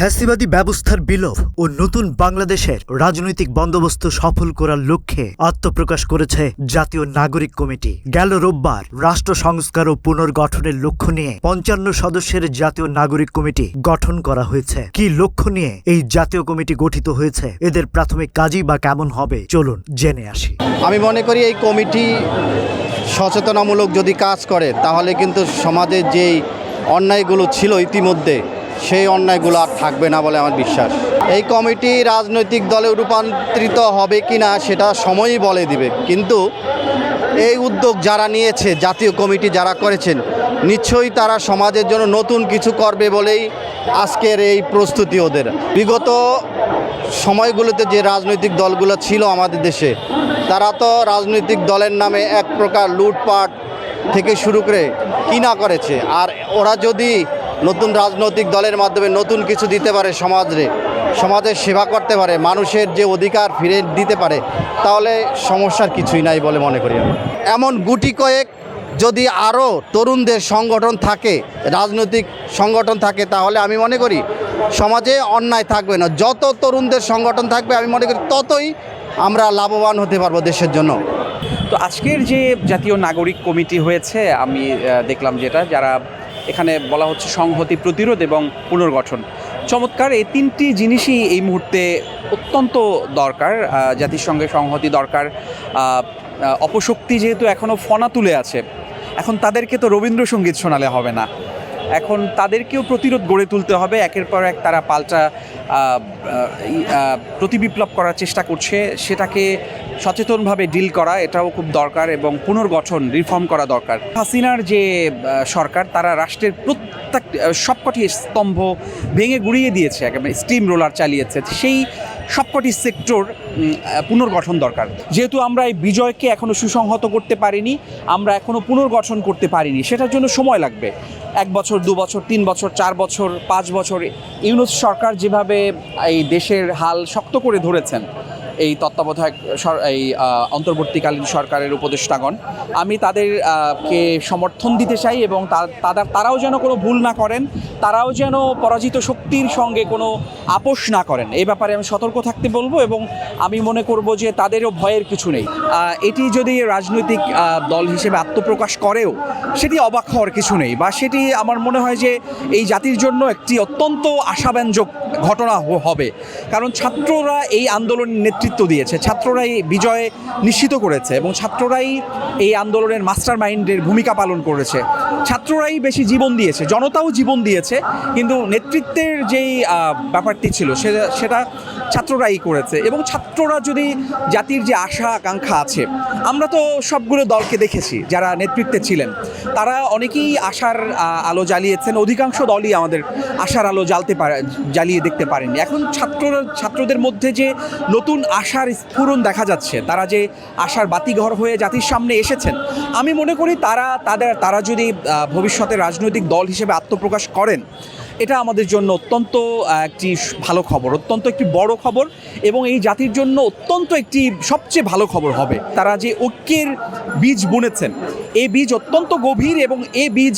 ফ্যাসিবাদী ব্যবস্থার বিলোপ ও নতুন বাংলাদেশের রাজনৈতিক বন্দোবস্ত সফল করার লক্ষ্যে আত্মপ্রকাশ করেছে জাতীয় নাগরিক কমিটি। গেল রোববার রাষ্ট্র সংস্কার ও পুনর্গঠনের লক্ষ্য নিয়ে ৫৫ সদস্যের জাতীয় নাগরিক কমিটি গঠন করা হয়েছে। কি লক্ষ্য নিয়ে এই জাতীয় কমিটি গঠিত হয়েছে, এদের প্রাথমিক কাজই বা কেমন হবে, চলুন জেনে আসি। আমি মনে করি এই কমিটি সচেতনামূলক যদি কাজ করে তাহলে কিন্তু সমাজের যেই অন্যায়গুলো ছিল ইতিমধ্যে সেই অন্যায়গুলো আর থাকবে না বলে আমার বিশ্বাস। এই কমিটি রাজনৈতিক দলে রূপান্তরিত হবে কি না সেটা সময়ই বলে দিবে, কিন্তু এই উদ্যোগ যারা নিয়েছে, জাতীয় কমিটি যারা করেছেন, নিশ্চয়ই তারা সমাজের জন্য নতুন কিছু করবে বলেই আজকের এই প্রস্তুতি ওদের। বিগত সময়গুলোতে যে রাজনৈতিক দলগুলো ছিল আমাদের দেশে, তারা তো রাজনৈতিক দলের নামে এক প্রকার লুটপাট থেকে শুরু করে কিনা করেছে। আর ওরা যদি নতুন রাজনৈতিক দলের মাধ্যমে নতুন কিছু দিতে পারে, সমাজের সেবা করতে পারে, মানুষের যে অধিকার ফিরে দিতে পারে, তাহলে সমস্যার কিছুই নাই বলে মনে করি আমি। এমন গুটি কয়েক যদি আরও তরুণদের সংগঠন থাকে, রাজনৈতিক সংগঠন থাকে, তাহলে আমি মনে করি সমাজে অন্যায় থাকবে না। যত তরুণদের সংগঠন থাকবে আমি মনে করি ততই আমরা লাভবান হতে পারবো দেশের জন্য। তো আজকের যে জাতীয় নাগরিক কমিটি হয়েছে, আমি দেখলাম যারা এখানে বলা হচ্ছে সংহতি, প্রতিরোধ এবং পুনর্গঠন। চমৎকার, এই তিনটি জিনিসই এই মুহূর্তে অত্যন্ত দরকার। জাতিসংঘে সংহতি দরকার। অপশক্তি যেহেতু এখনও ফনা তুলে আছে, এখন তাদেরকে তো রবীন্দ্রসঙ্গীত শোনালে হবে না, এখন তাদেরকেও প্রতিরোধ গড়ে তুলতে হবে। একের পর এক তারা পাল্টা প্রতিবিপ্লব করার চেষ্টা করছে, সেটাকে সচেতনভাবে ডিল করা এটাও খুব দরকার, এবং পুনর্গঠন, রিফর্ম করা দরকার। হাসিনার যে সরকার, তারা রাষ্ট্রের প্রত্যেক সবকটি স্তম্ভ ভেঙে গুড়িয়ে দিয়েছে, একেবারে স্টিম রোলার চালিয়েছে। সেই সবকটি সেক্টর পুনর্গঠন দরকার। যেহেতু আমরা এই বিজয়কে এখনও সুসংহত করতে পারিনি, আমরা এখনও পুনর্গঠন করতে পারিনি, সেটার জন্য সময় লাগবে। 1 বছর, 2 বছর, 3 বছর, 4 বছর, 5 বছর। ইউনূস সরকার যেভাবে এই দেশের হাল শক্ত করে ধরেছেন, এই তত্ত্বাবধায়ক অন্তর্বর্তীকালীন সরকারের উপদেষ্টাগণ, আমি তাদেরকে সমর্থন দিতে চাই, এবং তারাও যেন কোনো ভুল না করেন, তারাও যেন পরাজিত শক্তির সঙ্গে কোনো আপোষ না করেন, এই ব্যাপারে আমি সতর্ক থাকতে বলবো। এবং আমি মনে করব যে তাদেরও ভয়ের কিছু নেই। এটি যদি রাজনৈতিক দল হিসেবে আত্মপ্রকাশ করেও সেটি অবাক হওয়ার কিছু নেই, বা সেটি আমার মনে হয় যে এই জাতির জন্য একটি অত্যন্ত আশাব্যঞ্জক ঘটনা হবে। কারণ ছাত্ররা এই আন্দোলনের নেতৃত্ব দিয়েছে, ছাত্ররাই বিজয় নিশ্চিত করেছে, এবং ছাত্ররাই এই আন্দোলনের মাস্টার মাইন্ডের ভূমিকা পালন করেছে। ছাত্ররাই বেশি জীবন দিয়েছে, জনতাও জীবন দিয়েছে, কিন্তু নেতৃত্বের যেই ব্যাপারটি ছিল সেটা ছাত্ররাই করেছে। এবং ছাত্ররা যদি জাতির যে আশা আকাঙ্ক্ষা আছে, আমরা তো সবগুলো দলকে দেখেছি যারা নেতৃত্বে ছিলেন, তারা অনেকেই আশার আলো জ্বালিয়েছেন। অধিকাংশ দলই আমাদের আশার আলো জ্বালিয়ে দেখতে পারেনি। এখন ছাত্রদের মধ্যে যে নতুন আশার স্ফুরণ দেখা যাচ্ছে, তারা যে আশার বাতিঘর হয়ে জাতির সামনে এসেছেন, আমি মনে করি তারা যদি ভবিষ্যতে রাজনৈতিক দল হিসেবে আত্মপ্রকাশ করেন, এটা আমাদের জন্য অত্যন্ত একটি ভালো খবর, অত্যন্ত একটি বড় খবর, এবং এই জাতির জন্য অত্যন্ত একটি সবচেয়ে ভালো খবর হবে। তারা যে ঐক্যের বীজ বুনেছেন, এই বীজ অত্যন্ত গভীর, এবং এই বীজ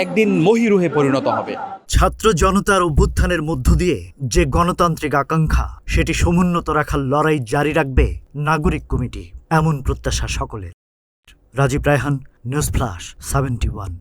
একদিন মহীরুহে পরিণত হবে। ছাত্র জনতার অভ্যুত্থানের মধ্য দিয়ে যে গণতান্ত্রিক আকাঙ্ক্ষা, সেটি সমুন্নত রাখার লড়াই জারি রাখবে নাগরিক কমিটি, এমন প্রত্যাশা সকলের। Rajib Rayhan, news flash 71।